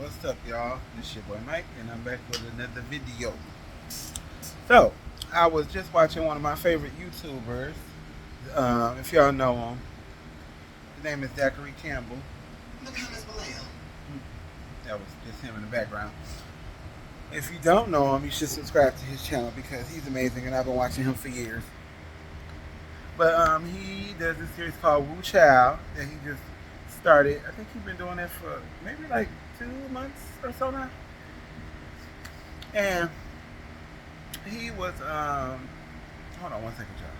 What's up, y'all? It's your boy Mike, and I'm back with another video. So, I was just watching one of my favorite YouTubers. If y'all know him, his name is Zachary Campbell. That was just him in the background. If you don't know him, you should subscribe to his channel because he's amazing, and I've been watching him for years. But he does this series called Wu Chow that he just started. I think he's been doing it for maybe like 2 months or so now. And he was hold on one second, y'all.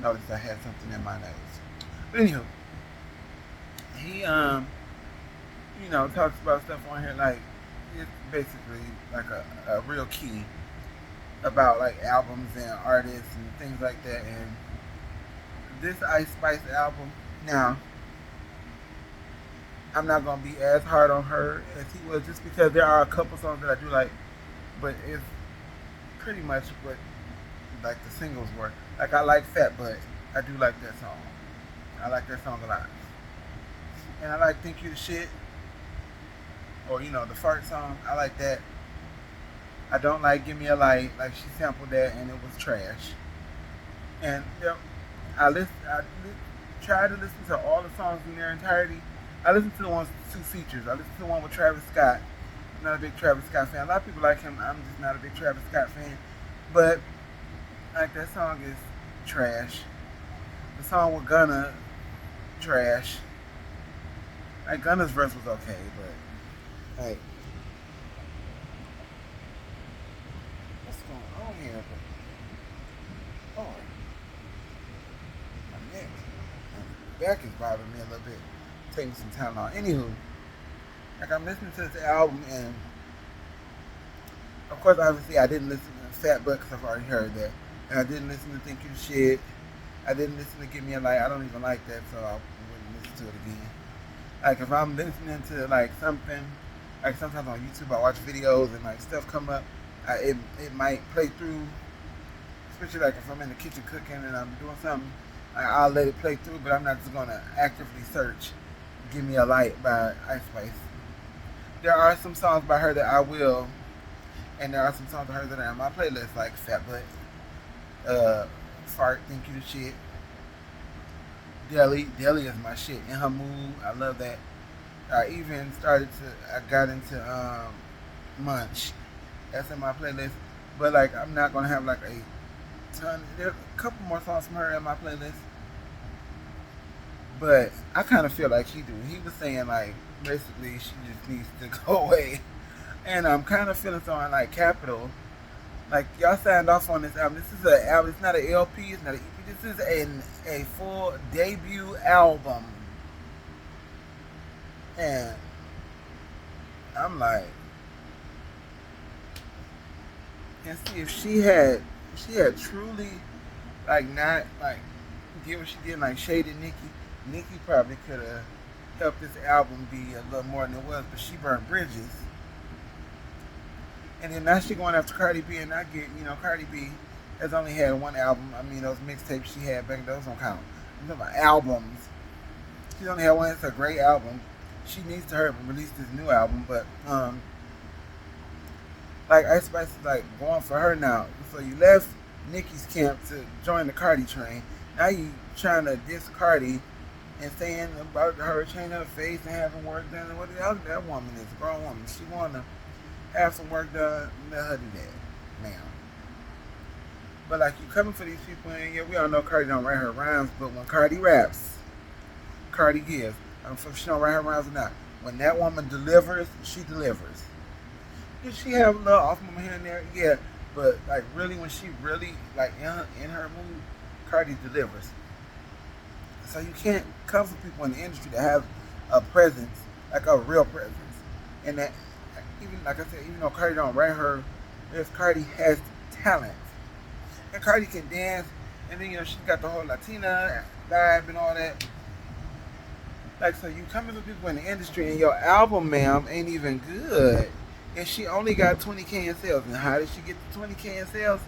Noticed I had something in my nose. But anywho, he talks about stuff on here like it's basically like a real key about like albums and artists and things like that. And this Ice Spice album, now I'm not gonna be as hard on her as he was, just because there are a couple songs that I do like, but it's pretty much what like the singles were. Like I like Fat Butt, I do like that song. I like that song a lot, and I like Think You the Shit, or the fart song. I like that. I don't like Give Me a Light, like she sampled that and it was trash. And tried to listen to all the songs in their entirety. I listened to the ones with two features. I listened to the one with Travis Scott. I'm not a big Travis Scott fan. A lot of people like him. I'm just not a big Travis Scott fan. But like that song is trash. The song with Gunna, trash. Like Gunna's verse was okay, but like what's going on here? But, oh, my neck, my back is bothering me a little bit. Taking some time out. Anywho, like I'm listening to this album, and of course, obviously, I didn't listen to Fat Butt because I've already heard that, and I didn't listen to Think You Shit. I didn't listen to Give Me a Light. I don't even like that, so I wouldn't listen to it again. Like if I'm listening to like something, like sometimes on YouTube I watch videos and like stuff come up, it might play through. Especially like if I'm in the kitchen cooking and I'm doing something, I'll let it play through, but I'm not just gonna actively search Give Me a Light by Ice Spice. There are some songs by her that I will, and there are some songs by her that are on my playlist, like Fat Butt, Fart, Think You the Shit, Deli is my shit. In Her Mood, I love that. I got into Munch. That's in my playlist. But like, I'm not gonna have like a ton. There's a couple more songs from her in my playlist. But I kind of feel like he do. He was saying like basically she just needs to go away, and I'm kind of feeling something like Capital. Like y'all signed off on this album. This is an album. It's not an LP. It's not an EP. This is a full debut album, and I'm like, and see if she had truly like not like did what she did, like shaded Nicki. Nicki probably could have helped this album be a little more than it was, but she burned bridges. And then now she going after Cardi B, and I get, Cardi B has only had one album. I mean, those mixtapes she had back, those don't count. I'm talking about albums. She's only had one. It's a great album. She needs to hurry up and release this new album, but like Ice Spice is like going for her now. So you left Nicki's camp to join the Cardi train. Now you trying to diss Cardi and saying about her changing her face and having work done. What the hell that woman is, a grown woman. She wanna have some work done, let her do that, ma'am. But like you coming for these people, and yeah, we all know Cardi don't write her rhymes, but when Cardi raps, Cardi gives. I don't know if she don't write her rhymes or not. When that woman delivers, she delivers. Did she have a little off moment here and there? Yeah, but like really, when she really like in her mood, Cardi delivers. So you can't come for people in the industry that have a presence, like a real presence, and that even like I said, even though Cardi don't write her, if Cardi has talent, and Cardi can dance, and then she's got the whole Latina vibe and all that. Like so, you coming for people in the industry, and your album, ma'am, ain't even good, and she only got 20K in sales. And how did she get the 20K in sales?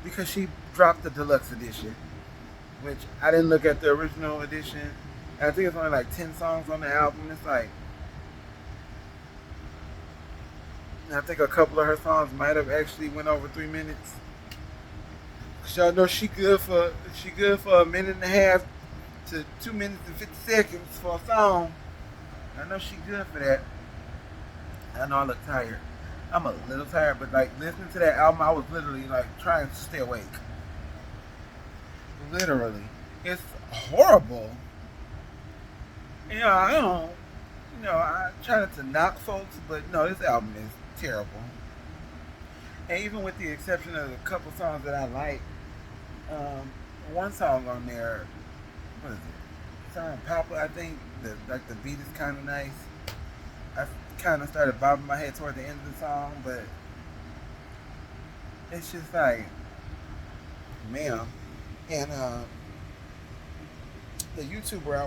Because she dropped the deluxe edition, which I didn't look at the original edition. And I think it's only like 10 songs on the album. It's like, I think a couple of her songs might have actually went over 3 minutes. Cause y'all know she good for a minute and a half to 2 minutes and 50 seconds for a song. I know she good for that. I know I look tired. I'm a little tired, but like listening to that album, I was literally like trying to stay awake. Literally, it's horrible. I don't. I try not to knock folks, but no, this album is terrible. And even with the exception of a couple songs that I like, one song on there, what is it? Song Papa, I think. The beat is kind of nice. I kind of started bobbing my head toward the end of the song, but it's just like, man. And the YouTuber I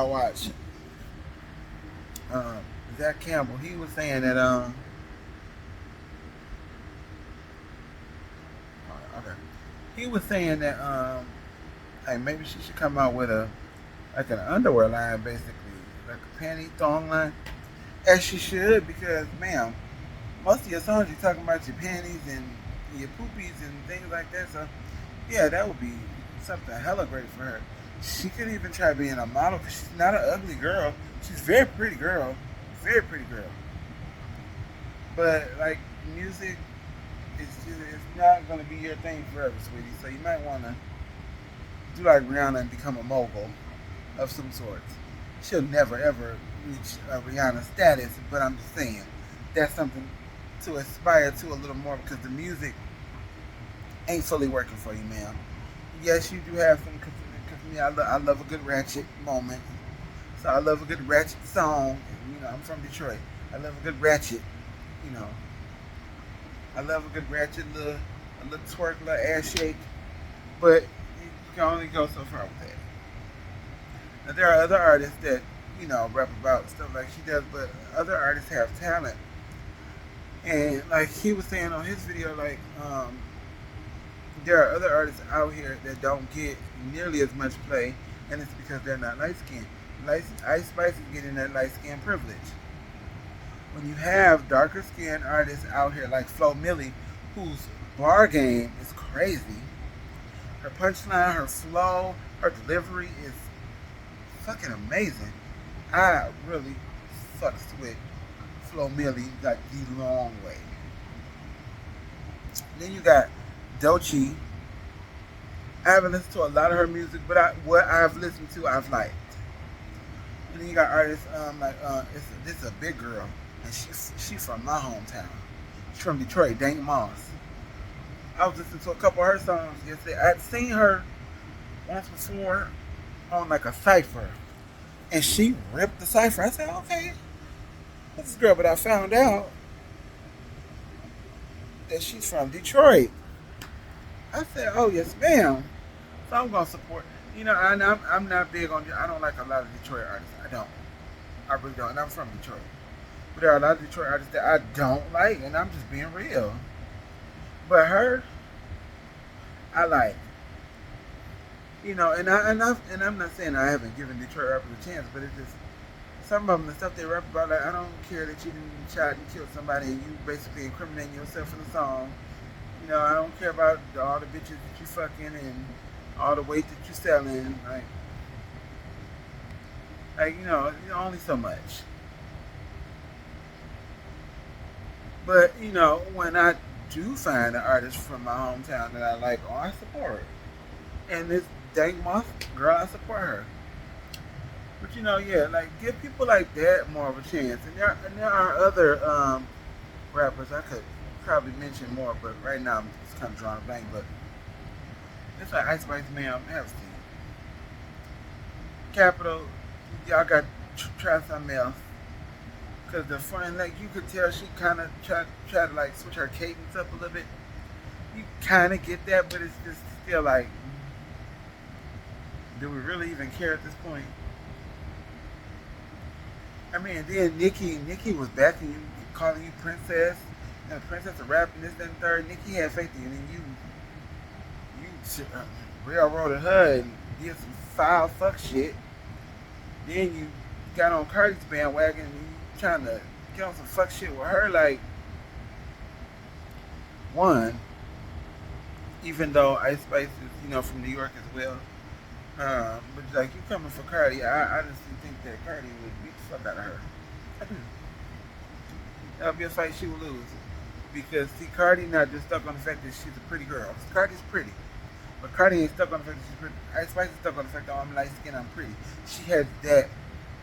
watch, um, Zach Campbell, he was saying that okay, he was saying that hey, maybe she should come out with an underwear line, basically like a panty thong line, as she should, because ma'am, most of your songs you're talking about your panties and your poopies and things like that. So yeah, that would be something hella great for her. She could even try being a model because she's not an ugly girl. She's a very pretty girl, very pretty girl. But like music, it's not gonna be your thing forever, sweetie. So you might wanna do like Rihanna and become a mogul of some sort. She'll never ever reach Rihanna status, but I'm just saying that's something to aspire to a little more because the music ain't fully working for you, ma'am. Yes, you do have some. Cause me, I love a good ratchet moment. So I love a good ratchet song. I'm from Detroit. I love a good ratchet. You know, I love a good ratchet, a little twerk, a little ass shake. But you can only go so far with that. Now there are other artists that rap about stuff like she does, but other artists have talent. And like he was saying on his video, like there are other artists out here that don't get nearly as much play, and it's because they're not light skinned. Ice Spice is getting that light skin privilege. When you have darker skinned artists out here like Flo Milli, whose bar game is crazy, her punchline, her flow, her delivery is fucking amazing. I really fucks with Flo Milli like the long way. Then you got Doechii. I haven't listened to a lot of her music, but what I've listened to, I've liked. And then you got artists this is a big girl, and she's from my hometown. She's from Detroit, Dank Moss. I was listening to a couple of her songs yesterday. I'd seen her once before on like a cipher, and she ripped the cipher. I said, okay, that's this girl, but I found out that she's from Detroit. I said, oh yes, ma'am. So I'm gonna support. I'm not big on. I don't like a lot of Detroit artists. I don't. I really don't. And I'm from Detroit, but there are a lot of Detroit artists that I don't like, and I'm just being real. But her, I like. And I'm not saying I haven't given Detroit rappers a chance, but it's just some of them, the stuff they rap about. Like, I don't care that you didn't shot and killed somebody, and you basically incriminating yourself in the song. I don't care about all the bitches that you fucking and all the weight that you selling. Only so much. But when I do find an artist from my hometown that I like, I support. And this Dank Moss girl, I support her. But give people like that more of a chance. And there are other rappers I could probably mention more, but right now I'm just kind of drawing a blank. But it's like Ice Spice, ma'am, have seen. Capital, y'all got to try something else. Cause the friend, like you could tell, she kind of try to like switch her cadence up a little bit. You kind of get that, but it's just still like, do we really even care at this point? I mean, then Nikki was backing you, calling you princess, and the princess of rap and this, that, and third. Nikki had faith in you, and you railroaded her and did some foul fuck shit. Then you got on Cardi's bandwagon and you trying to get on some fuck shit with her. Like, one, even though Ice Spice is, from New York as well. But like you coming for Cardi, I honestly think that Cardi would beat the fuck out of her. I do. That would be a fight she would lose. Because see, Cardi not just stuck on the fact that she's a pretty girl. Cardi's pretty. But Cardi ain't stuck on the fact that she's pretty. Ice Spice is stuck on the fact that I'm light skinned, I'm pretty. She has that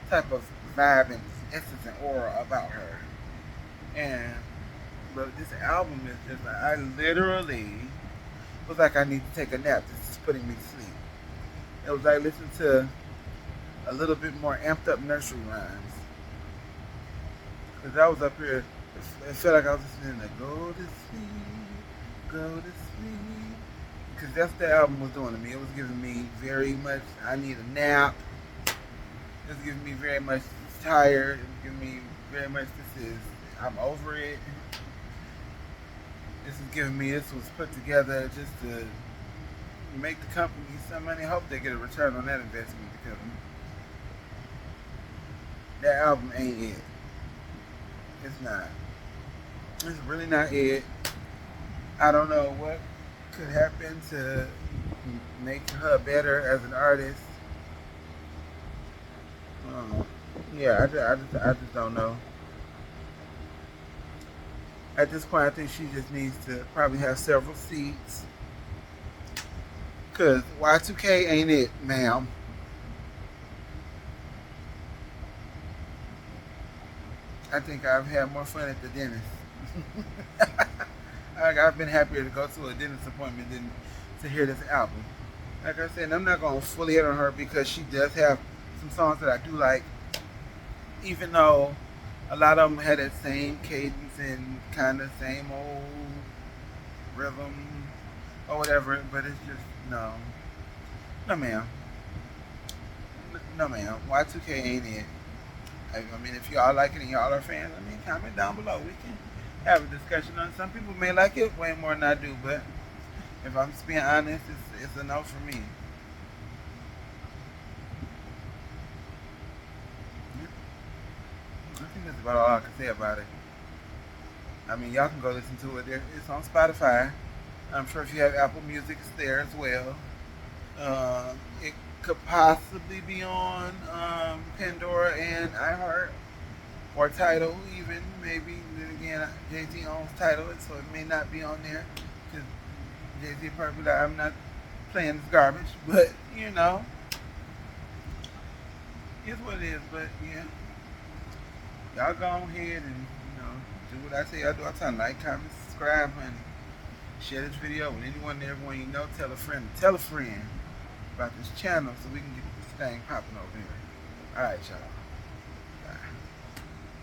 type of vibe and essence and aura about her. And but this album is just like I literally was like I need to take a nap. This is putting me to sleep. It was like listening to a little bit more amped up nursery rhymes. Cause I was up here, it felt like I was listening to Go to Sleep, Go to Sleep. Because that's what the album was doing to me. It was giving me very much, I need a nap. It was giving me very much tired. It was giving me very much, I'm over it. This was put together just to make the company some money. I hope they get a return on that investment because that album ain't it. It's not. It's really not it. I don't know what could happen to make her better as an artist. Yeah, I just don't know. At this point, I think she just needs to probably have several seats. Because Y2K ain't it, ma'am. I think I've had more fun at the dentist. I've been happier to go to a dentist appointment than to hear this album. Like I said, I'm not going to fully hit on her because she does have some songs that I do like, even though a lot of them had that same cadence and kind of same old rhythm or whatever, but it's just, no. No, ma'am. No, ma'am. Y2K ain't it. I mean, if y'all like it and y'all are fans, comment down below. We can have a discussion on it. Some people may like it way more than I do, but if I'm just being honest, it's a no for me. I think that's about all I can say about it. I mean, y'all can go listen to it. It's on Spotify. I'm sure if you have Apple Music, it's there as well. It could possibly be on Pandora and iHeart or Tidal even, maybe. Then again, Jay-Z owns Tidal, so it may not be on there because Jay-Z probably like, I'm not playing this garbage, but it's what it is. But yeah, y'all go ahead and do what I say y'all do. I'm trying to like, comment, subscribe, honey. Share this video with anyone and everyone you know. Tell a friend about this channel so we can get this thing popping over here. Alright, y'all.